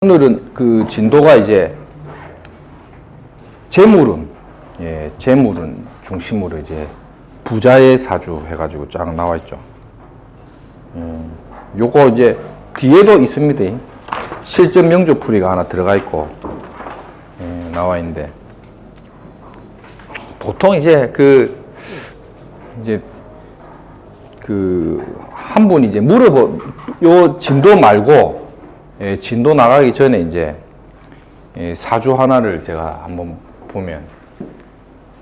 오늘은 그 진도가 이제 재물운, 재물운 중심으로 이제 부자의 사주 해가지고 쫙 나와 있죠. 요거 이제 뒤에도 있습니다. 실전 명조풀이가 하나 들어가 있고, 나와 있는데, 보통 이제 한 분이 이제 요 진도 말고, 진도 나가기 전에 이제 사주 하나를 제가 한번 보면,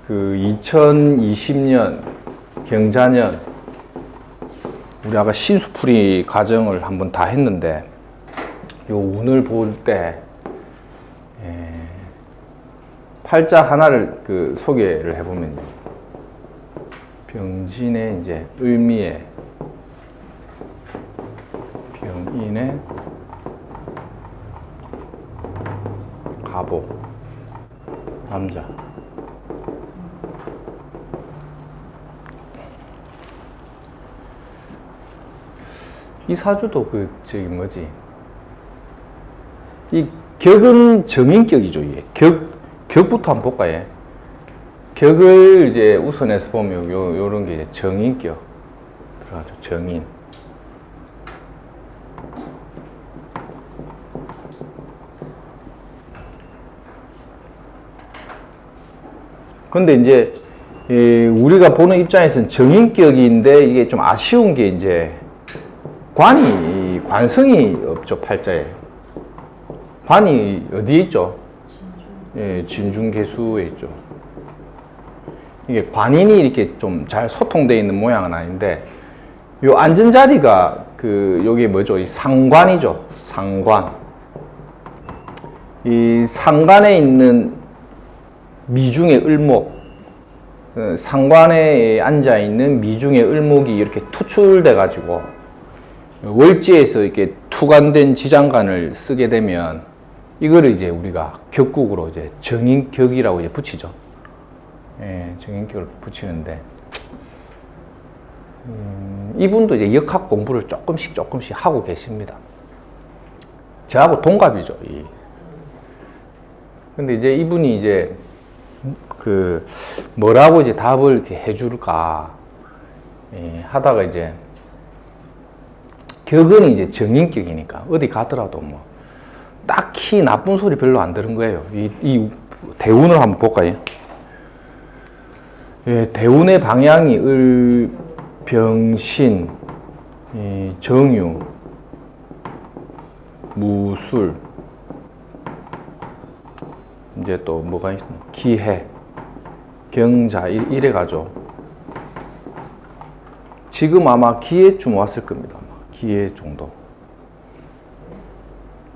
그 2020년 경자년 우리 아까 신수풀이 과정을 한번 다 했는데, 요 운을 볼 때 팔자 하나를 소개를 해보면, 병진의 이제 을미에, 병인의 가보, 남자. 이 사주도 이 격은 정인격이죠. 이게 격부터 한번 볼까요? 격을 이제 우선해서 보면 요런 게 이제 정인격 들어가죠. 정인. 근데 이제 우리가 보는 입장에서는 정인격인데 이게 좀 아쉬운 게 이제 관성이 없죠. 팔자에 관이 어디에 있죠? 진중계수에 있죠. 이게 관인이 이렇게 좀 잘 소통되어 있는 모양은 아닌데, 요 앉은 자리가 요게 뭐죠? 이 상관이죠. 상관. 이 상관에 있는 미중의 을목, 상관에 앉아 있는 미중의 을목이 이렇게 투출돼 가지고 월지에서 이렇게 투관된 지장간을 쓰게 되면, 이거를 이제 우리가 격국으로 이제 정인격이라고 이제 붙이죠. 정인격을 붙이는데, 이분도 이제 역학 공부를 조금씩 하고 계십니다. 저하고 동갑이죠. 근데 이제 이분이 이제 뭐라고 이제 답을 이렇게 해줄까 하다가, 이제 격은 이제 정인격이니까 어디 가더라도 뭐 딱히 나쁜 소리 별로 안 들은 거예요. 이 대운을 한번 볼까요? 대운의 방향이 을, 병신, 정유, 무술, 이제 또 뭐가 있나? 기해, 경자, 이래 가죠. 지금 아마 기해쯤 왔을 겁니다. 기해 정도.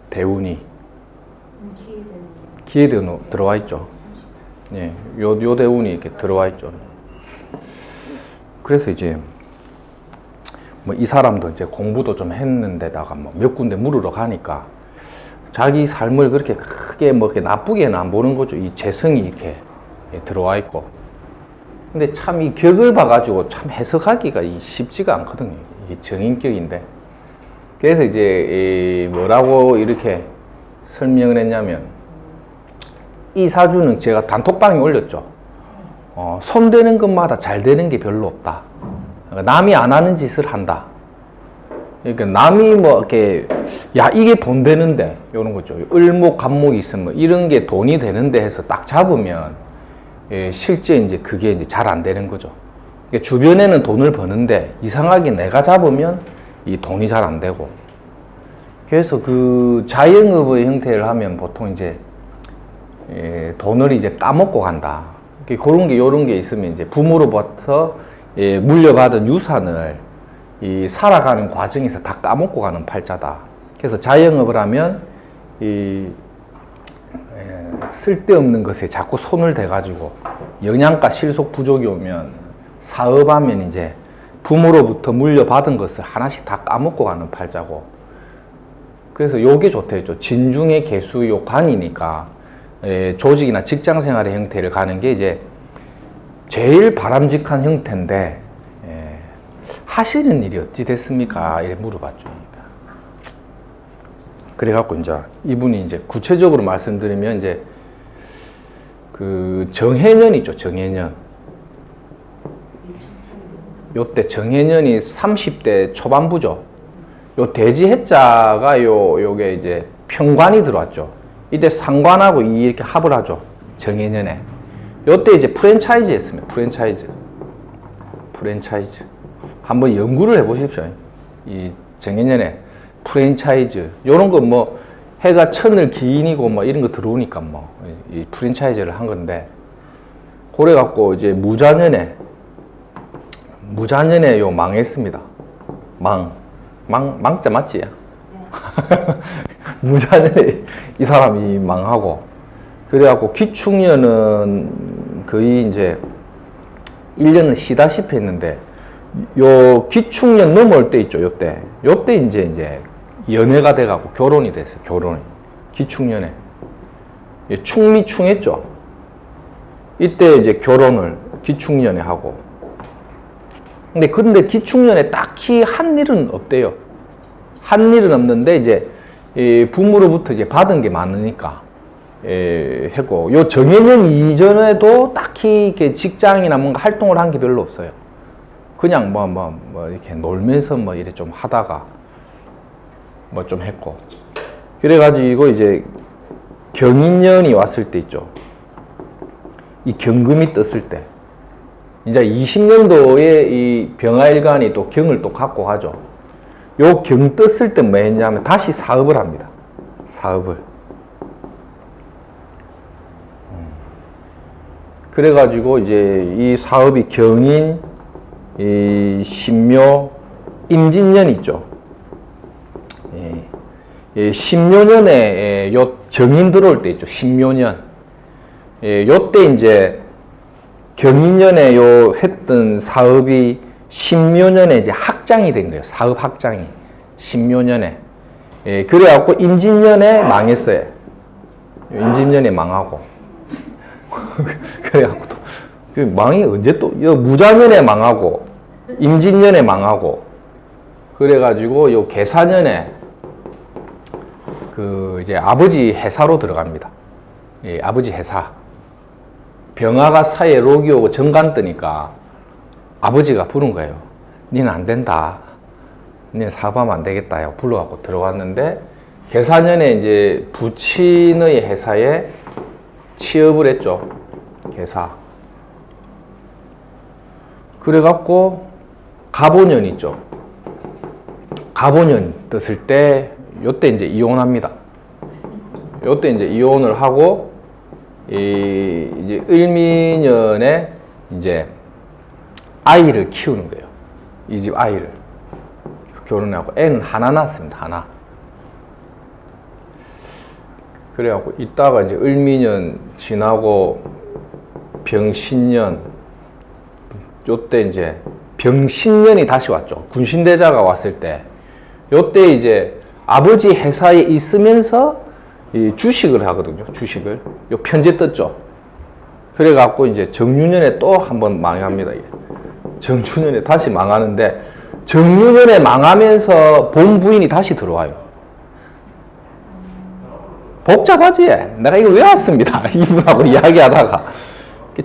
대운이 기해대운 들어와 있죠. 요 대운이 이렇게 들어와 있죠. 그래서 이제 뭐 이 사람도 이제 공부도 좀 했는데다가 뭐 몇 군데 물으러 가니까 자기 삶을 그렇게 크게 뭐 이렇게 나쁘게는 안 보는 거죠. 이 재성이 이렇게 들어와 있고. 근데 참 이 격을 봐가지고 참 해석하기가 쉽지가 않거든요. 이게 정인격인데. 그래서 이제 뭐라고 이렇게 설명을 했냐면, 이 사주는 제가 단톡방에 올렸죠. 손대는 것마다 잘 되는 게 별로 없다. 그러니까 남이 안 하는 짓을 한다. 그러니까 남이 뭐 이렇게 이게 돈 되는데 이런 거죠. 을목 간목이 있으면 뭐 이런 게 돈이 되는데 해서 딱 잡으면 실제 이제 그게 이제 잘 안 되는 거죠. 그러니까 주변에는 돈을 버는데 이상하게 내가 잡으면 이 돈이 잘 안 되고. 그래서 자영업의 형태를 하면 보통 이제 돈을 이제 까먹고 간다. 그런 게 요런 게 있으면 이제 부모로부터 물려받은 유산을 살아가는 과정에서 다 까먹고 가는 팔자다. 그래서 자영업을 하면 쓸데없는 것에 자꾸 손을 대가지고 영양가 실속 부족이 오면, 사업하면 이제 부모로부터 물려받은 것을 하나씩 다 까먹고 가는 팔자고. 그래서 요게 좋다 했죠. 진중의 개수 요 관이니까 조직이나 직장 생활의 형태를 가는 게 이제 제일 바람직한 형태인데, 하시는 일이 어찌 됐습니까? 이렇게 물어봤죠. 그래갖고 이제 이분이 이제 구체적으로 말씀드리면 이제 그 정해년 있죠, 정해년. 요때 정해년이 30대 초반부죠. 요 돼지 해자가 요게 이제 평관이 들어왔죠. 이때 상관하고 이렇게 합을 하죠. 정해년에. 요때 이제 프랜차이즈 했습니다. 프랜차이즈. 한번 연구를 해보십시오. 이 정해년에 프랜차이즈. 요런 거 뭐 해가 천을 기인이고 뭐 이런 거 들어오니까 뭐 이 프랜차이즈를 한 건데, 그래갖고 이제 무자년에 요 망했습니다. 망자 맞지? 무자년에 이 사람이 망하고, 그래갖고 기축년은 거의 이제 1년은 쉬다시피 했는데, 요 기축년 넘어올 때 있죠, 요때 이제 연애가 돼갖고 결혼이 됐어요. 결혼이 기축년에 충미충했죠. 이때 이제 결혼을 기축년에 하고, 근데 기축년에 딱히 한 일은 없대요. 한 일은 없는데 이제 이 부모로부터 이제 받은 게 많으니까 했고, 요 정해년 이전에도 딱히 이렇게 직장이나 뭔가 활동을 한 게 별로 없어요. 그냥 뭐 이렇게 놀면서 뭐 이래 좀 하다가 뭐 좀 했고, 그래가지고 이제 경인년이 왔을 때 있죠. 이 경금이 떴을 때, 이제 20년도에 이 병화일간이 또 경을 또 갖고 가죠. 요 경 떴을 때 뭐 했냐면 다시 사업을 합니다. 사업을. 그래가지고 이제 이 사업이 경인, 이 신묘, 임진년 있죠. 신묘년에 요 정인 들어올 때 있죠. 신묘년. 요때 이제 경인년에 요 했던 사업이 신묘년에 이제 확장이 된 거예요. 사업 확장이. 신묘년에. 그래갖고 임진년에 망했어요. 임진년에 망하고. 그래갖고 또, 망이 언제 또, 무자년에 망하고, 임진년에 망하고, 그래가지고 요 계사년에 그 이제 아버지 회사로 들어갑니다. 아버지 회사. 병화가 사이에 록이 오고 정관 뜨니까 아버지가 부른 거예요. 니는 안 된다. 니는 사업하면 안 되겠다. 불러갖고 들어왔는데, 계사년에 이제 부친의 회사에 취업을 했죠. 계사. 그래갖고 갑오년 있죠. 갑오년 떴을 때 요때 이제 이혼합니다. 요때 이제 이혼을 하고, 이제 을미년에 이제 아이를 키우는 거예요. 이 집 아이를 결혼하고 애는 하나 낳았습니다. 하나. 그래갖고 이따가 이제 을미년 지나고 병신년, 요때 이제 병신년이 다시 왔죠. 군신대자가 왔을 때, 요때 이제 아버지 회사에 있으면서 이 주식을 하거든요. 주식을. 요 편제 떴죠. 그래갖고 이제 정유년에 또 한번 망합니다. 이게. 정유년에 다시 망하는데, 정유년에 망하면서 본 부인이 다시 들어와요. 복잡하지? 내가 이거 외웠습니다. 이분하고 이야기하다가.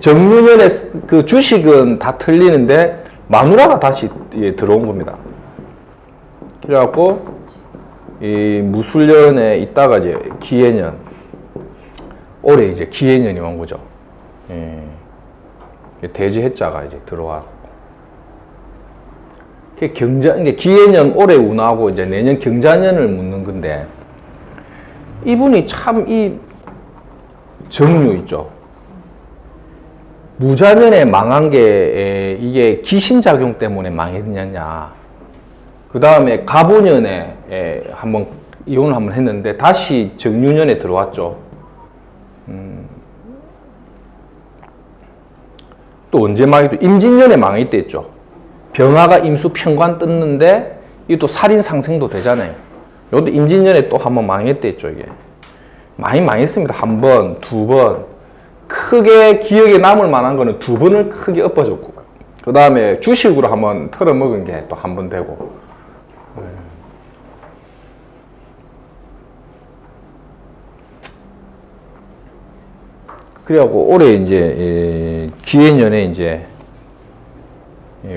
정유년에 그 주식은 다 틀리는데, 마누라가 다시 들어온 겁니다. 그래갖고, 이 무술년에 있다가 이제 기해년, 올해 이제 기해년이 온 거죠. 돼지 해자가 이제 들어왔고, 기해년 올해 운하고 이제 내년 경자년을 묻는 건데, 이분이 참 이 정유 있죠. 무자년에 망한 게 이게 기신작용 때문에 망했느냐. 그 다음에 갑오년에 한번 이혼을 한번 했는데 다시 정유년에 들어왔죠. 또 언제 망했죠? 임진년에 망했대 했죠. 병화가 임수 편관 떴는데 이게 또 살인 상생도 되잖아요. 이것도 임진년에 또 한번 망했대 했죠. 이게 많이 망했습니다. 한 번, 두 번. 크게 기억에 남을 만한 거는 두 번을 크게 엎어졌고, 그 다음에 주식으로 한번 털어먹은 게 또 한 번 되고. 그래갖고 올해 이제 기해년에 이제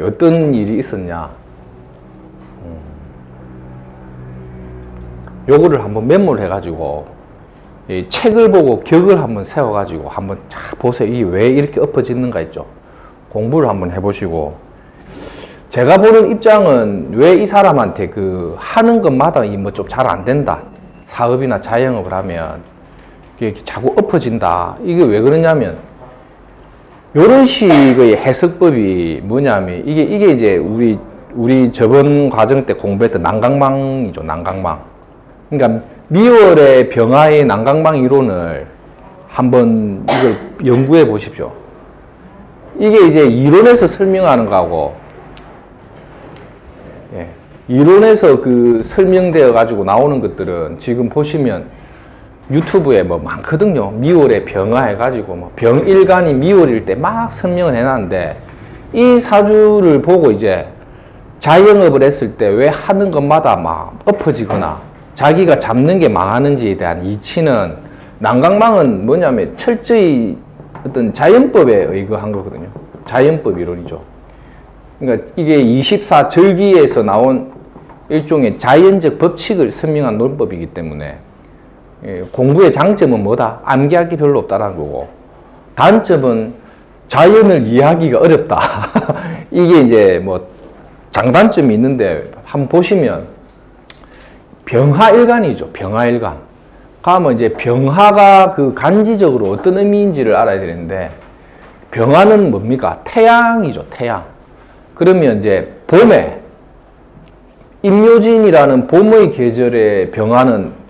어떤 일이 있었냐, 요거를 한번 메모를 해가지고 책을 보고 격을 한번 세워가지고 한번 쫙 보세요. 이게 왜 이렇게 엎어지는가 있죠. 공부를 한번 해보시고, 제가 보는 입장은 왜 이 사람한테 그 하는 것마다 이 뭐 좀 잘 안 된다, 사업이나 자영업을 하면 이게 자꾸 엎어진다. 이게 왜 그러냐면, 요런 식의 해석법이 뭐냐면, 이게 이제 우리 저번 과정 때 공부했던 난강망이죠. 난강망. 그러니까 미월의 병화의 난강망 이론을 한번 이걸 연구해 보십시오. 이게 이제 이론에서 설명하는 거하고, 이론에서 그 설명되어 가지고 나오는 것들은 지금 보시면 유튜브에 뭐 많거든요. 미월에 병화 해가지고 뭐 병일간이 미월일 때 막 설명을 해놨는데, 이 사주를 보고 이제 자영업을 했을 때 왜 하는 것마다 막 엎어지거나 자기가 잡는 게 망하는지에 대한 이치는, 난강망은 뭐냐면 철저히 어떤 자연법에 의거한 거거든요. 자연법 이론이죠. 그러니까 이게 24절기에서 나온 일종의 자연적 법칙을 설명한 논법이기 때문에, 공부의 장점은 뭐다? 암기할 게 별로 없다라는 거고, 단점은 자연을 이해하기가 어렵다. 이게 이제 뭐 장단점이 있는데, 한번 보시면 병화일간이죠. 병화일간. 가면 이제 병화가 그 간지적으로 어떤 의미인지를 알아야 되는데, 병화는 뭡니까? 태양이죠. 태양. 그러면 이제 봄에 임묘진이라는 봄의 계절의 병화는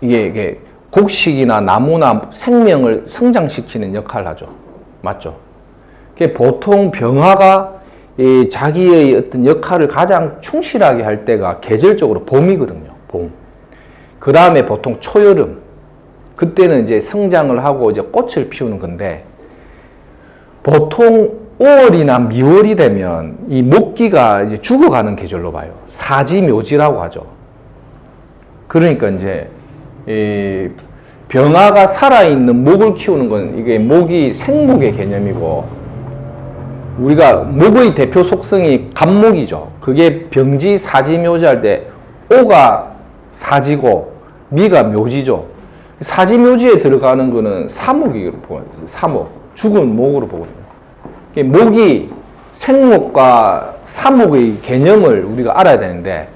이게 곡식이나 나무나 생명을 성장시키는 역할을 하죠. 맞죠? 보통 병화가 자기의 어떤 역할을 가장 충실하게 할 때가 계절적으로 봄이거든요. 봄. 그 다음에 보통 초여름. 그때는 이제 성장을 하고 이제 꽃을 피우는 건데, 보통 5월이나 미월이 되면 이 목기가 이제 죽어가는 계절로 봐요. 사지묘지라고 하죠. 그러니까 이제 이 병화가 살아있는 목을 키우는 건, 이게 목이 생목의 개념이고, 우리가 목의 대표 속성이 간목이죠. 그게 병지 사지묘지 할 때 오가 사지고 미가 묘지죠. 사지묘지에 들어가는 거는 사목이라고 보거든요. 사목, 죽은 목으로 보거든요. 목이 생목과 사목의 개념을 우리가 알아야 되는데,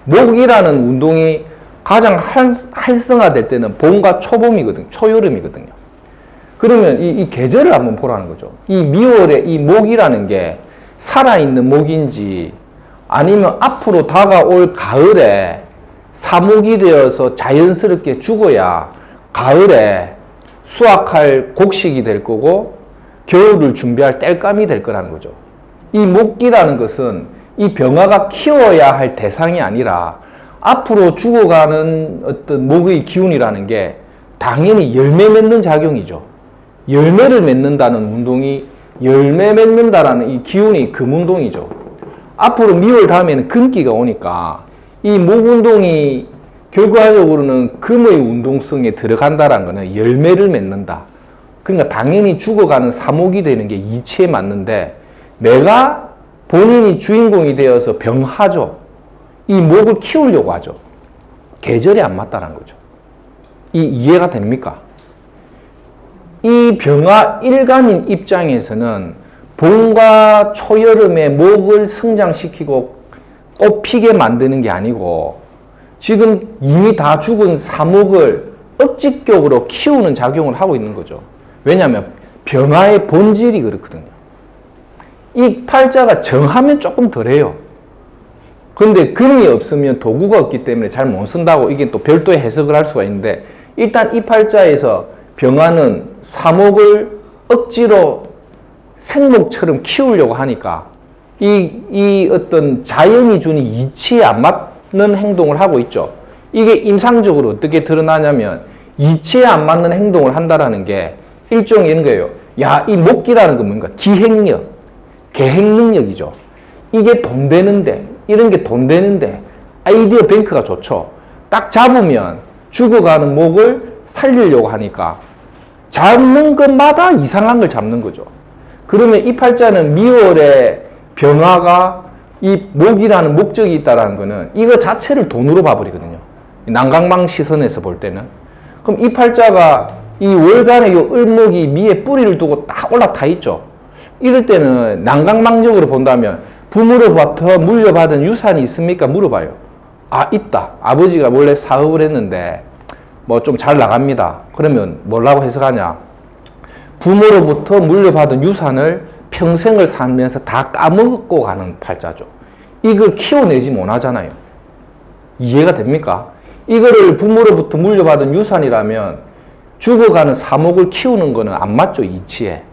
목이라는 운동이 가장 활성화될 때는 봄과 초봄이거든요. 초여름이거든요. 그러면 이 계절을 한번 보라는 거죠. 이 미월에 이 목이라는 게 살아있는 목인지, 아니면 앞으로 다가올 가을에 사목이 되어서 자연스럽게 죽어야 가을에 수확할 곡식이 될 거고, 겨울을 준비할 땔감이 될 거라는 거죠. 이 목기라는 것은 이 병화가 키워야 할 대상이 아니라 앞으로 죽어가는 어떤 목의 기운이라는 게 당연히 열매 맺는 작용이죠. 열매를 맺는다는 운동이, 열매 맺는다라는 이 기운이 금운동이죠. 앞으로 미월 다음에는 금기가 오니까 이 목운동이 결과적으로는 금의 운동성에 들어간다라는 거는 열매를 맺는다. 그러니까 당연히 죽어가는 사목이 되는 게 이치에 맞는데, 내가 본인이 주인공이 되어서 병하죠. 이 목을 키우려고 하죠. 계절이 안 맞다는 거죠. 이해가 됩니까? 이 병화 일간인 입장에서는 봄과 초여름에 목을 성장시키고 꽃피게 만드는 게 아니고, 지금 이미 다 죽은 사목을 억지격으로 키우는 작용을 하고 있는 거죠. 왜냐하면 병화의 본질이 그렇거든요. 이 팔자가 정하면 조금 덜해요. 근데 금이 없으면 도구가 없기 때문에 잘 못 쓴다고, 이게 또 별도의 해석을 할 수가 있는데, 일단 이 팔자에서 병화는 사목을 억지로 생목처럼 키우려고 하니까 이 어떤 자연이 주는 이치에 안 맞는 행동을 하고 있죠. 이게 임상적으로 어떻게 드러나냐면, 이치에 안 맞는 행동을 한다라는 게 일종의 이런 거예요. 야, 이 목기라는 건 뭔가 기획력, 계획 능력이죠. 이게 돈 되는데, 이런 게 돈 되는데 아이디어 뱅크가 좋죠. 딱 잡으면 죽어가는 목을 살리려고 하니까 잡는 것마다 이상한 걸 잡는 거죠. 그러면 이 팔자는 미월에 병화가 이 목이라는 목적이 있다는 거는 이거 자체를 돈으로 봐버리거든요. 난강망 시선에서 볼 때는. 그럼 이 팔자가 이 월간의 이 을목이 미에 뿌리를 두고 딱 올라타 있죠. 이럴 때는 난강망적으로 본다면 부모로부터 물려받은 유산이 있습니까? 물어봐요. 아, 있다. 아버지가 원래 사업을 했는데 뭐 좀 잘 나갑니다. 그러면 뭐라고 해석하냐? 부모로부터 물려받은 유산을 평생을 살면서 다 까먹고 가는 팔자죠. 이걸 키워내지 못하잖아요. 이해가 됩니까? 이거를 부모로부터 물려받은 유산이라면 죽어가는 사목을 키우는 거는 안 맞죠, 이치에.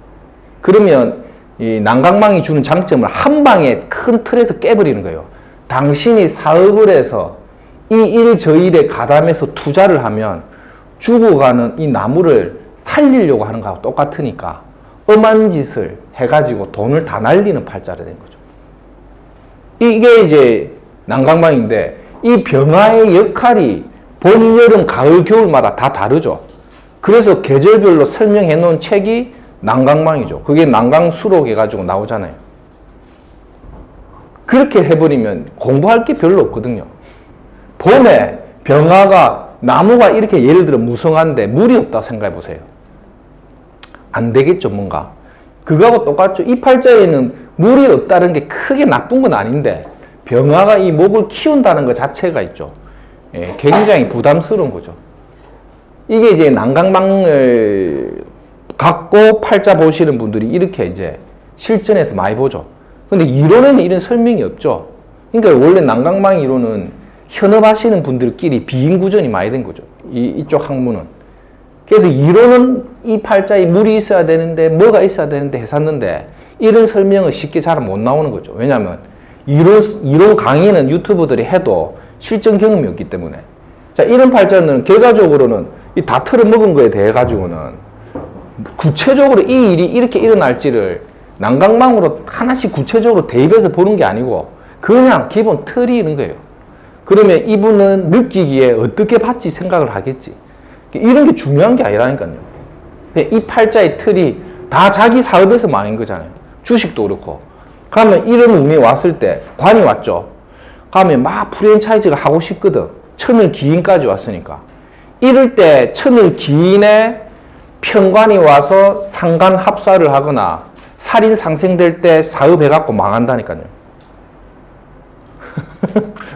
그러면 이 난강망이 주는 장점을 한 방에 큰 틀에서 깨버리는 거예요. 당신이 사업을 해서 이 일 저 일에 가담해서 투자를 하면 죽어가는 이 나무를 살리려고 하는 거하고 똑같으니까 엄한 짓을 해가지고 돈을 다 날리는 팔자가 된 거죠. 이게 이제 난강망인데 이 병화의 역할이 봄, 여름, 가을, 겨울마다 다 다르죠. 그래서 계절별로 설명해 놓은 책이 난강망이죠. 그게 난강수록 해가지고 나오잖아요. 그렇게 해버리면 공부할 게 별로 없거든요. 봄에 병화가 나무가 이렇게 예를 들어 무성한데 물이 없다고 생각해 보세요. 안 되겠죠, 뭔가. 그거하고 똑같죠. 이 팔자에는 물이 없다는 게 크게 나쁜 건 아닌데 병화가 이 목을 키운다는 것 자체가 있죠. 예, 굉장히 부담스러운 거죠. 이게 이제 난강망을 갖고 팔자 보시는 분들이 이렇게 이제 실전에서 많이 보죠. 근데 이론에는 이런 설명이 없죠. 그러니까 원래 난강망 이론은 현업하시는 분들끼리 비인구전이 많이 된 거죠. 이쪽 학문은. 그래서 이론은 이 팔자에 물이 있어야 되는데 뭐가 있어야 되는데 했었는데 이런 설명은 쉽게 잘 못 나오는 거죠. 왜냐하면 이론 강의는 유튜버들이 해도 실전 경험이 없기 때문에. 자, 이런 팔자는 결과적으로는 이 다 틀어먹은 거에 대해 가지고는 구체적으로 이 일이 이렇게 일어날지를 난강망으로 하나씩 구체적으로 대입해서 보는 게 아니고 그냥 기본 틀이 있는 거예요. 그러면 이분은 느끼기에 어떻게 받지 생각을 하겠지. 이런 게 중요한 게 아니라니까요. 이 팔자의 틀이 다 자기 사업에서 망한 거잖아요. 주식도 그렇고. 그러면 이런 운이 왔을 때 관이 왔죠. 그러면 막 프랜차이즈가 하고 싶거든. 천을 기인까지 왔으니까. 이럴 때 천을 기인에 편관이 와서 상간 합사를 하거나 살인 상생될 때 사업해갖고 망한다니까요.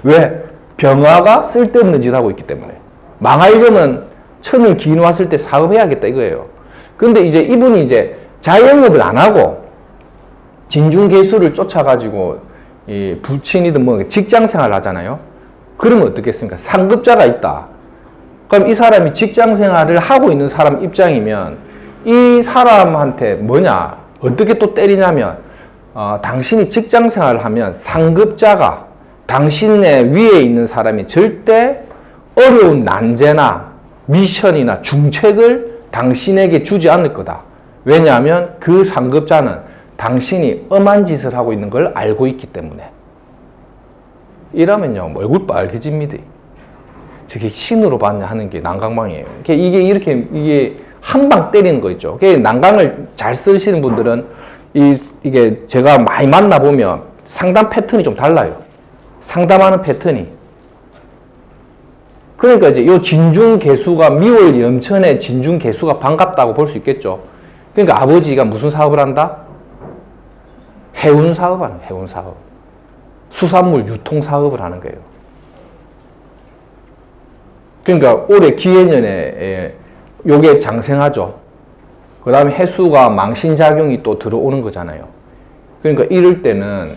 왜? 병화가 쓸데없는 짓 하고 있기 때문에. 망하려면 천을 기인 왔을 때 사업해야겠다 이거예요. 근데 이제 이분이 이제 자영업을 안 하고 진중개수를 쫓아가지고 이 부친이든 뭐 직장 생활을 하잖아요. 그러면 어떻겠습니까? 상급자가 있다. 그럼 이 사람이 직장 생활을 하고 있는 사람 입장이면 이 사람한테 뭐냐? 어떻게 또 때리냐면 당신이 직장 생활을 하면 상급자가 당신의 위에 있는 사람이 절대 어려운 난제나 미션이나 중책을 당신에게 주지 않을 거다. 왜냐하면 그 상급자는 당신이 엄한 짓을 하고 있는 걸 알고 있기 때문에. 이러면요, 얼굴 빨개집니다. 저게 신으로 봤냐 하는 게 난강망이에요. 이게 한 방 때리는 거 있죠. 난강을 잘 쓰시는 분들은 이게 제가 많이 만나보면 상담 패턴이 좀 달라요. 상담하는 패턴이. 그러니까 이제 요 진중개수가 미월 염천의 진중개수가 반갑다고 볼 수 있겠죠. 그러니까 아버지가 무슨 사업을 한다? 해운 사업을 하는 거예요. 해운 사업. 수산물 유통 사업을 하는 거예요. 그러니까 올해 기해년에 요게 장생하죠. 그 다음에 해수가 망신작용이 또 들어오는 거잖아요. 그러니까 이럴 때는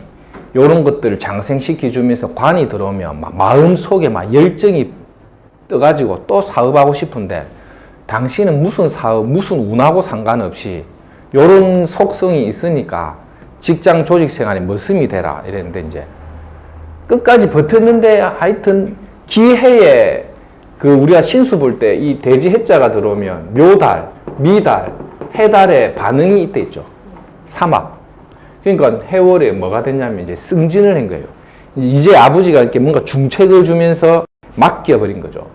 요런 것들을 장생시켜주면서 관이 들어오면 막 마음속에 막 열정이 떠가지고 또 사업하고 싶은데 당신은 무슨 사업, 무슨 운하고 상관없이 요런 속성이 있으니까 직장 조직 생활에 머슴이 되라 이랬는데 이제 끝까지 버텼는데 하여튼 기해에 우리가 신수 볼 때 이 돼지 해자가 들어오면 묘달, 미달, 해달에 반응이 이때 있죠. 사막. 그러니까 해월에 뭐가 됐냐면 이제 승진을 한 거예요. 이제 아버지가 이렇게 뭔가 중책을 주면서 맡겨버린 거죠.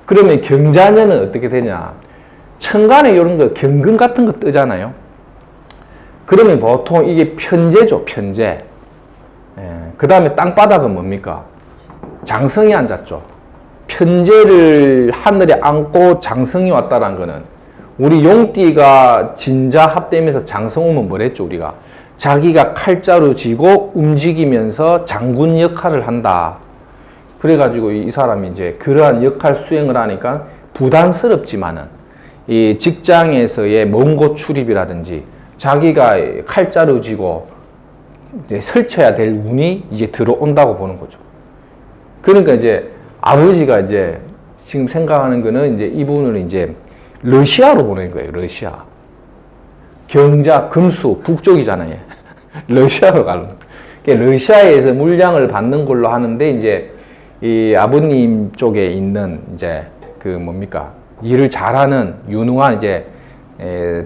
그러면 경자년은 어떻게 되냐. 천간에 이런 거 경금 같은 거 뜨잖아요. 그러면 보통 이게 편재죠, 편재. 그 다음에 땅바닥은 뭡니까? 장성이 앉았죠. 편재를 하늘에 안고 장성이 왔다는 거는 우리 용띠가 진자 합되면서 장성 오면 뭐랬죠, 우리가? 자기가 칼자루 쥐고 움직이면서 장군 역할을 한다. 그래가지고 이 사람이 이제 그러한 역할 수행을 하니까 부담스럽지만은 이 직장에서의 먼 곳 출입이라든지 자기가 칼자루 쥐고 이제 설쳐야 될 운이 이제 들어온다고 보는 거죠. 그러니까 이제 아버지가 이제 지금 생각하는 거는 이제 이분을 이제 러시아로 보낸 거예요. 러시아. 경자, 금수, 북쪽이잖아요. 러시아로 가는 거예요. 러시아에서 물량을 받는 걸로 하는데 이제 이 아버님 쪽에 있는 이제 그 뭡니까? 일을 잘하는 유능한 이제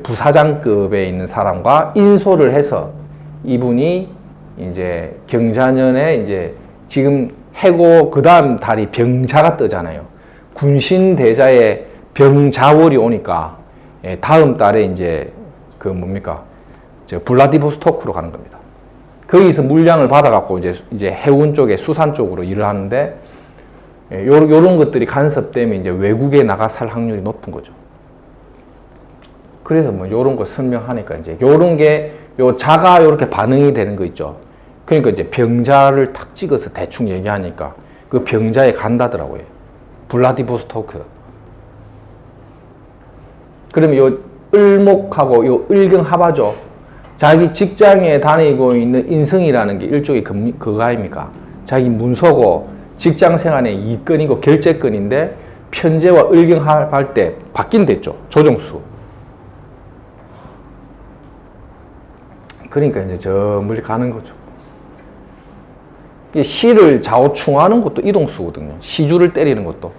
부사장급에 있는 사람과 인솔을 해서 이분이 이제 경자년에 이제 지금 해고 그 다음 달이 병자가 뜨잖아요. 군신대자에 병자월이 오니까 다음 달에 이제 그 뭡니까? 저 블라디보스토크로 가는 겁니다. 거기서 물량을 받아갖고 이제 해운 쪽에 수산 쪽으로 일을 하는데 요런 것들이 간섭되면 이제 외국에 나가 살 확률이 높은 거죠. 그래서 뭐 요런 거 설명하니까 이제 요런 게 요 자가 요렇게 반응이 되는 거 있죠. 그러니까 이제 병자를 탁 찍어서 대충 얘기하니까 그 병자에 간다더라고요. 블라디보스토크. 그러면 요 을목하고 요 을경합하죠. 자기 직장에 다니고 있는 인성이라는 게 일종의 그거 아닙니까? 자기 문서고 직장 생활의 이권이고 결재권인데 편재와 을경합할 때 바뀐댔죠. 조정수. 그러니까 이제 저 멀리 가는 거죠. 시를 좌우충하는 것도 이동수거든요. 시주를 때리는 것도.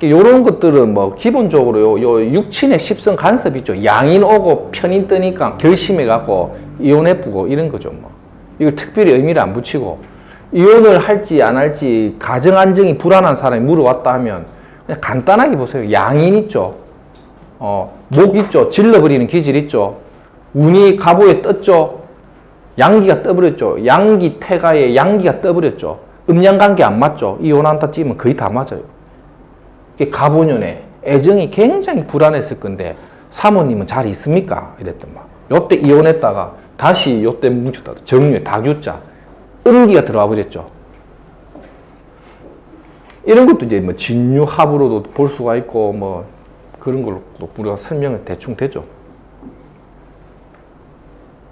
요런 것들은 뭐 기본적으로 요 육친의 십성 간섭이 있죠. 양인 오고 편인 뜨니까 결심해갖고 이혼해보고 이런 거죠. 뭐 이걸 특별히 의미를 안 붙이고 이혼을 할지 안 할지 가정 안정이 불안한 사람이 물어왔다 하면 그냥 간단하게 보세요. 양인 있죠. 목 있죠. 질러버리는 기질 있죠. 운이 갑오에 떴죠. 양기가 떠버렸죠. 양기 태가에 양기가 떠버렸죠. 음양관계 안 맞죠. 이혼한다 찌면 거의 다 맞아요. 갑오년에 애정이 굉장히 불안했을 건데 사모님은 잘 있습니까? 이랬더만 요때 이혼했다가 다시 요때 뭉쳤다. 정유에 다규자 음기가 들어와 버렸죠. 이런 것도 이제 뭐 진유합으로도 볼 수가 있고 뭐 그런 걸로 우리가 설명을 대충 되죠.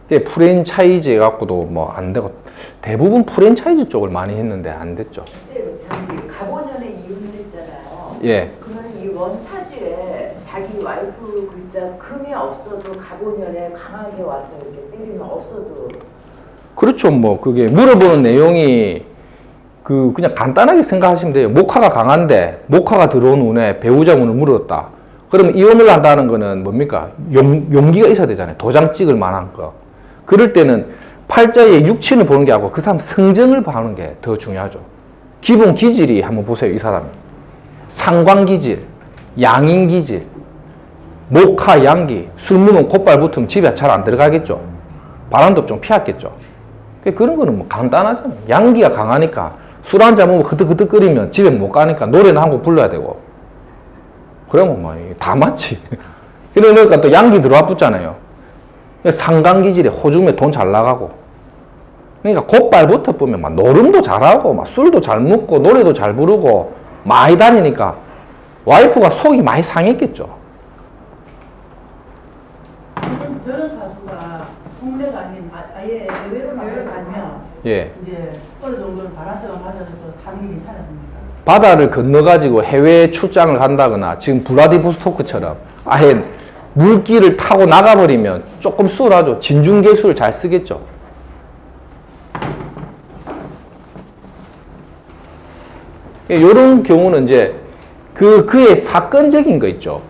프랜차이즈 갖고도 뭐 안 되고 대부분 프랜차이즈 쪽을 많이 했는데 안 됐죠. 저기 갑오년에 이혼을 했잖아요. 예. 그러면 이 원사주에 자기 와이프 글자 금이 없어도 갑오년에 강하게 와서 이렇게 때리면 없어도. 그렇죠. 뭐 그게 물어보는 내용이 그냥 간단하게 생각하시면 돼요. 목화가 강한데 목화가 들어온 운에 배우자 운을 물었다. 그러면 이혼을 한다는 거는 뭡니까? 용기가 있어야 되잖아요. 도장 찍을 만한 거. 그럴 때는 팔자의 육친을 보는 게 아니고 그 사람 성정을 보는 게 더 중요하죠. 기본 기질이 한번 보세요. 이 사람이. 상관기질, 양인기질, 목화, 양기, 술 먹으면 곧발 붙으면 집에 잘 안 들어가겠죠. 바람도 좀 피했겠죠. 그런 거는 뭐 간단하잖아요. 양기가 강하니까 술 한잔 먹으면 흐득흐득거리면 집에 못 가니까 노래는 한 곡 불러야 되고. 그러면 뭐 다 맞지. 그러니까 또 양기 들어와 붙잖아요. 상관기질에 호중에 돈 잘 나가고. 그러니까 곧발부터 보면 막 노름도 잘하고 막 술도 잘 먹고 노래도 잘 부르고 많이 다니니까 와이프가 속이 많이 상했겠죠. 저런 사수가 국내가 아닌 아예 해외로 나가면 예. 이제 어느 정도는 바라성을 하면서 사는 게 괜찮았습니까? 바다를 건너가지고 해외 출장을 간다거나 지금 블라디보스토크처럼 아예 물길을 타고 나가버리면 조금 수월하죠. 진중계수를 잘 쓰겠죠. 이런 경우는 이제 그의 사건적인 거 있죠.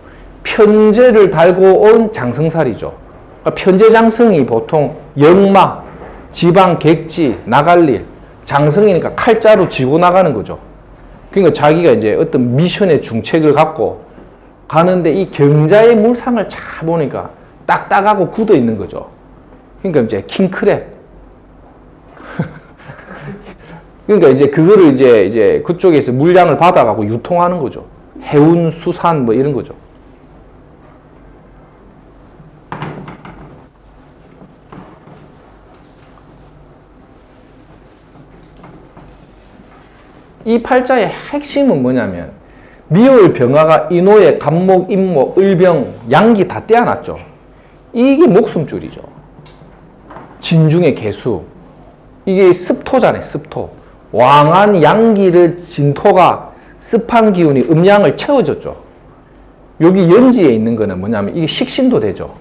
편제를 달고 온 장성살이죠. 그러니까 편제장성이 보통 역마, 지방, 객지, 나갈 일, 장성이니까 칼자루 쥐고 나가는 거죠. 그러니까 자기가 이제 어떤 미션의 중책을 갖고 가는데 이 경자의 물상을 잘 보니까 딱딱하고 굳어 있는 거죠. 그러니까 이제 킹크랩. 그러니까 이제 그거를 이제 그쪽에서 물량을 받아가고 유통하는 거죠. 해운, 수산 뭐 이런 거죠. 이 팔자의 핵심은 뭐냐면 미월 병화가 인호에 간목, 임목, 을병, 양기 다 떼어놨죠. 이게 목숨줄이죠. 진중의 개수. 이게 습토잖아요. 습토. 왕한 양기를 진토가 습한 기운이 음양을 채워줬죠. 여기 연지에 있는 거는 뭐냐면 이게 식신도 되죠.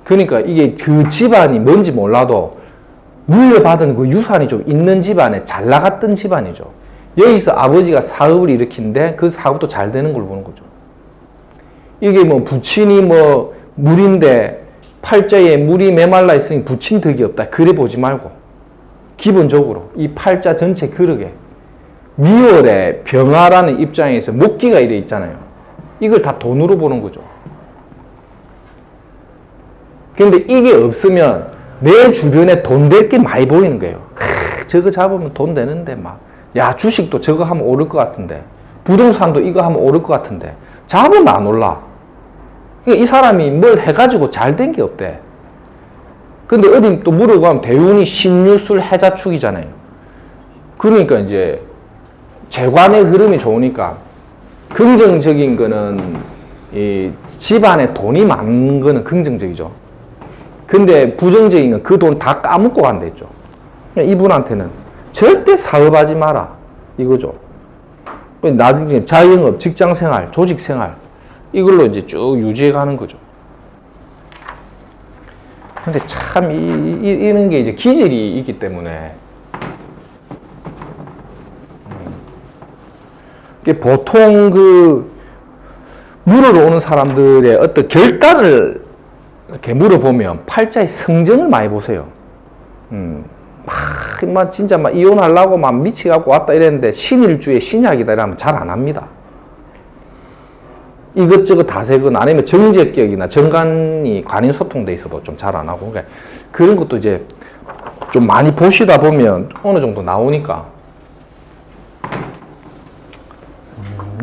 그러니까 이게 그 집안이 뭔지 몰라도 물려받은 그 유산이 좀 있는 집안에 잘 나갔던 집안이죠. 여기서 아버지가 사업을 일으키는데 그 사업도 잘 되는 걸 보는 거죠. 이게 뭐 부친이 뭐 물인데 팔자에 물이 메말라 있으니 부친 덕이 없다. 그래 보지 말고 기본적으로 이 팔자 전체 그릇에 미월에 병화라는 입장에서 목기가 이래 있잖아요. 이걸 다 돈으로 보는 거죠. 근데 이게 없으면 내 주변에 돈 될 게 많이 보이는 거예요. 저거 잡으면 돈 되는데 막. 야, 주식도 저거 하면 오를 것 같은데, 부동산도 이거 하면 오를 것 같은데, 잡으면 안 올라. 그러니까 이 사람이 뭘 해가지고 잘 된 게 없대. 근데 어디 또 물어보면 대운이 신유술 해자축이잖아요. 그러니까 이제 재관의 흐름이 좋으니까 긍정적인 거는 이 집안에 돈이 많은 거는 긍정적이죠. 근데 부정적인 건 그 돈 다 까먹고 간다 했죠. 이분한테는 절대 사업하지 마라 이거죠. 나중에 자영업, 직장생활, 조직생활 이걸로 이제 쭉 유지해 가는 거죠. 근데 참 이런 게 이제 기질이 있기 때문에 보통 그 물으러 오는 사람들의 어떤 결단을 이렇게 물어보면 팔자의 성정을 많이 보세요. 막 진짜 막 이혼하려고 막 미치갖고 왔다 이랬는데 신일주에 신약이다 이러면 잘 안 합니다. 이것저것 다 세거나 아니면 정제격이나 정관이 관인 소통돼 있어도 좀 잘 안 하고 그러니까 그런 것도 이제 좀 많이 보시다 보면 어느 정도 나오니까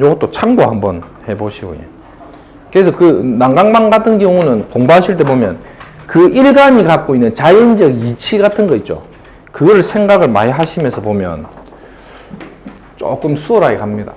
요것도 참고 한번 해보시고요. 그래서 그 난강망 같은 경우는 공부하실 때 보면 그 일간이 갖고 있는 자연적 이치 같은 거 있죠. 그거를 생각을 많이 하시면서 보면 조금 수월하게 갑니다.